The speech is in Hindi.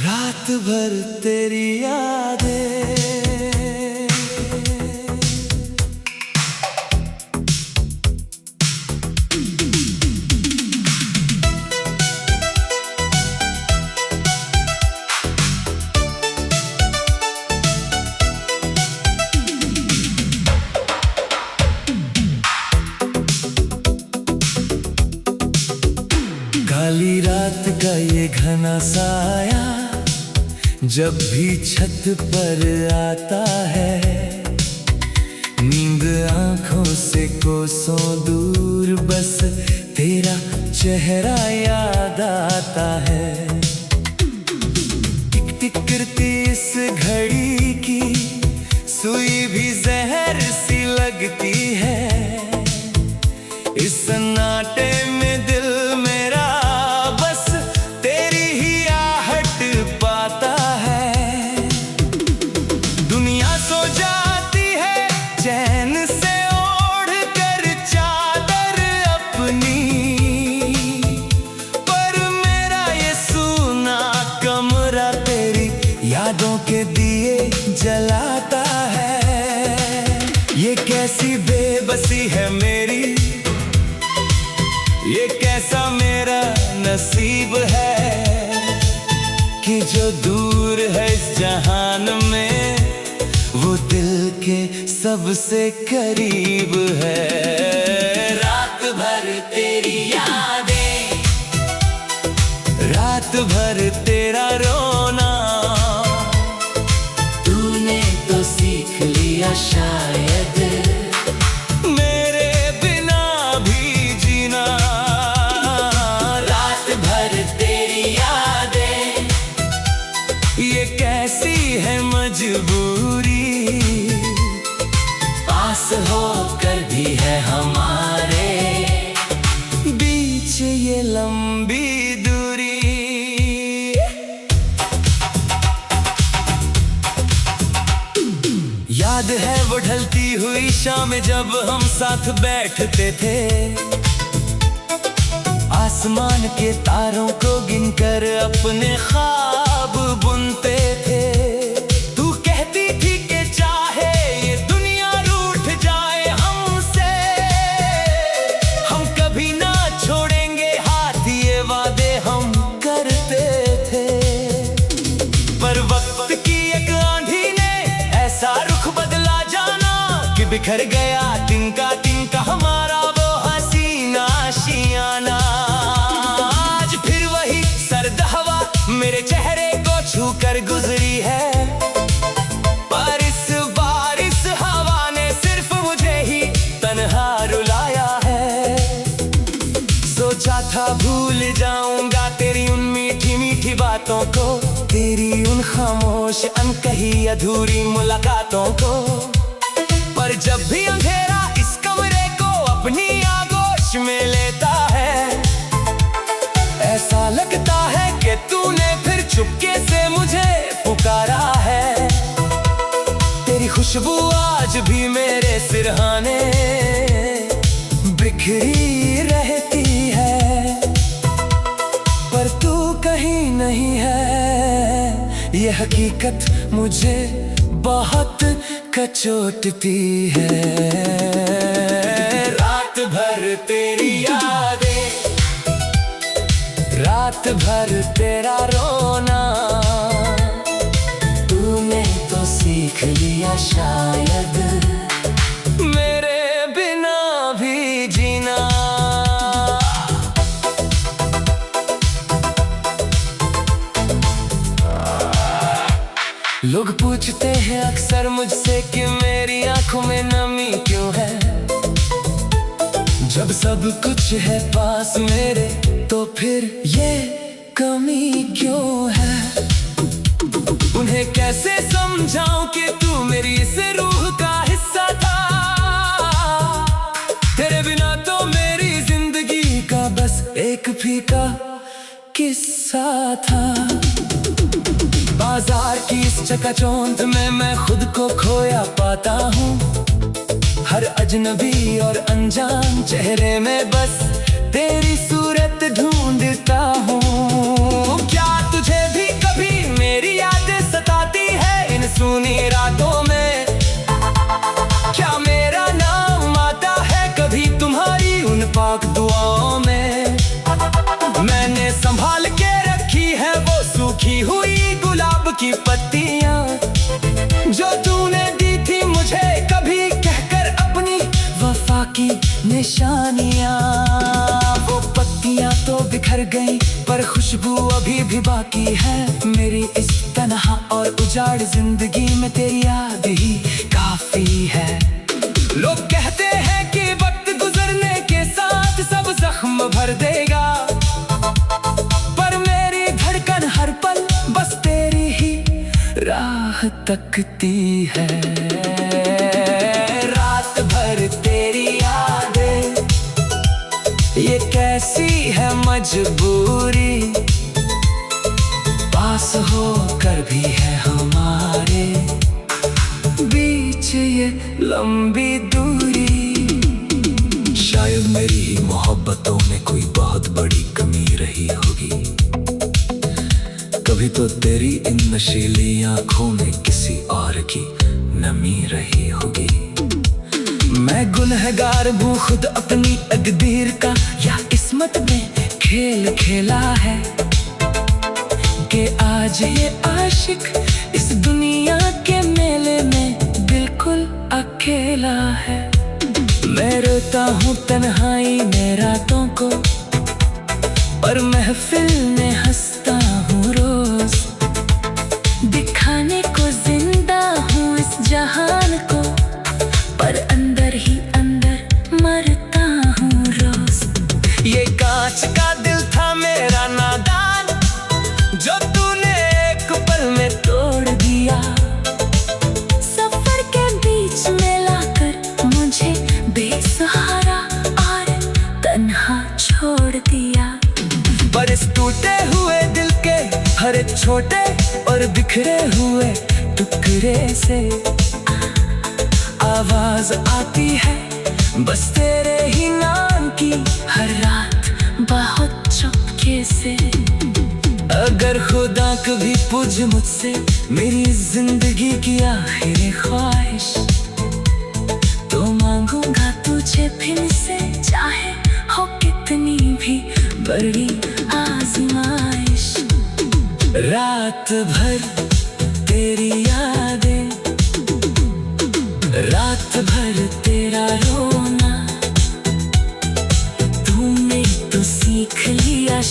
रात भर तेरी यादें, काली रात का ये घना साया जब भी छत पर आता है, नींद आंखों से कोसों दूर बस तेरा चेहरा याद आता है। टिक टिक करती इस घड़ी की सुई भी जहर सी लगती है। इस सन्नाटे में दिल मेरा बस तेरी ही आहट पाता है। दुनिया सो जाती है चैन से ओढ़ कर चादर अपनी, पर मेरा ये सूना कमरा तेरी यादों के दिए जलाता है। ये कैसी बेबसी है मेरी, ये कैसा मेरा नसीब है कि जो दूर है इस जहान में वो दिल के सबसे करीब है। रात भर तेरी यादें, रात भर तेरा रोना, तूने तो सीख लिया शायद मेरे बिना भी जीना। रात भर तेरी यादें, ये कैसी है मजबूरी, पास होकर भी है हमारे बीच ये लंबी दूरी। याद है वो ढलती हुई शाम जब हम साथ बैठते थे, आसमान के तारों को गिनकर अपने ख्वाब बुनते थे। तू कहती थी कि चाहे ये दुनिया रूठ जाए हमसे, हम कभी ना छोड़ेंगे हाथ, ये वादे हम करते थे। पर वक्त की एक आंधी ने ऐसा रुख बदला जाना कि बिखर गया तिनका तिनका हमारा वो हसीना आशियाना। आज फिर वही सर्द हवा मेरे चेहरे को छू कर गुजरी है, पर इस बार इस हवा ने सिर्फ मुझे ही तन्हा रुलाया है। सोचा था भूल जाऊंगा तेरी उन मीठी मीठी बातों को, तेरी उन खामोश अनकही अधूरी मुलाकातों को, पर जब भी अंधेरा इस कमरे को अपनी आगोश में लेता है, ऐसा लगता है कि तूने फिर चुपके से मुझे पुकारा है। तेरी खुशबू आज भी मेरे सिरहाने बिखरी रहती है, पर तू कहीं नहीं है, ये हकीकत मुझे बहुत कचोटती है। रात भर तेरी यादें, रात भर तेरा रोना, तूने तो सीख लिया शायद मेरे बिना भी जीना। लोग पूछते हैं अक्सर मुझसे कि मेरी आंखों में नमी क्यों है, जब सब कुछ है पास मेरे तो फिर ये कमी क्यों है। उन्हें कैसे समझाऊं कि तू मेरी इस रूह का हिस्सा था, तेरे बिना तो मेरी जिंदगी का बस एक फीका किस्सा था। बाजार की इस चकाचौंध में मैं खुद को खोया पाता हूँ, हर अजनबी और अनजान चेहरे में बस तेरी सूरत ढूंढता हूँ। क्या तुझे भी कभी निशानियां। वो पत्तियां तो बिखर गई पर खुशबू अभी भी बाकी है। मेरी इस तन्हा और उजाड़ जिंदगी में तेरी याद ही काफी है। लोग कहते हैं कि वक्त गुजरने के साथ सब जख्म भर देगा, पर मेरी धड़कन हर पल बस तेरी ही राह तकती है। रात भर तेरी यादें, ये कैसी है मजबूरी, पास होकर भी है हमारे बीच ये लंबी दूरी। शायद मेरी ही मोहब्बतों में कोई बहुत बड़ी कमी रही होगी। कभी तो तेरी इन नशीली आंखों में किसी और की नमी रही होगी। मैं गुनहगार हूँ खुद अपनी तकदीर का, या किस्मत ने खेल खेला है कि आज ये आशिक इस दुनिया के मेले में बिल्कुल अकेला है। मैं रोता हूँ तन्हाई में रातों को, पर महफिल में हंसता हूँ रोज। दिखाने को जिंदा हूँ इस जहान को, पर अंदर ही अंदर मरता हूँ रोज। ये कांच का दिल था मेरा नादान, जो तूने एक पल में तोड़ दिया। सफर के बीच में लाकर मुझे बेसहारा और तन्हा छोड़ दिया। पर इस टूटे हुए दिल के हर एक छोटे और बिखरे हुए टुकड़े से आवाज आती है बस तेरे ही नाम की हर रात बहुत चुपके से। अगर खुदा कभी पूछ मुझसे मेरी जिंदगी की आखिरी ख्वाहिश, तो मांगूंगा तुझे फिर से, चाहे हो कितनी भी बड़ी आजमाइश। रात भर तेरी यादें, रात भर तेरा रोना, तूने तो सीख लिया।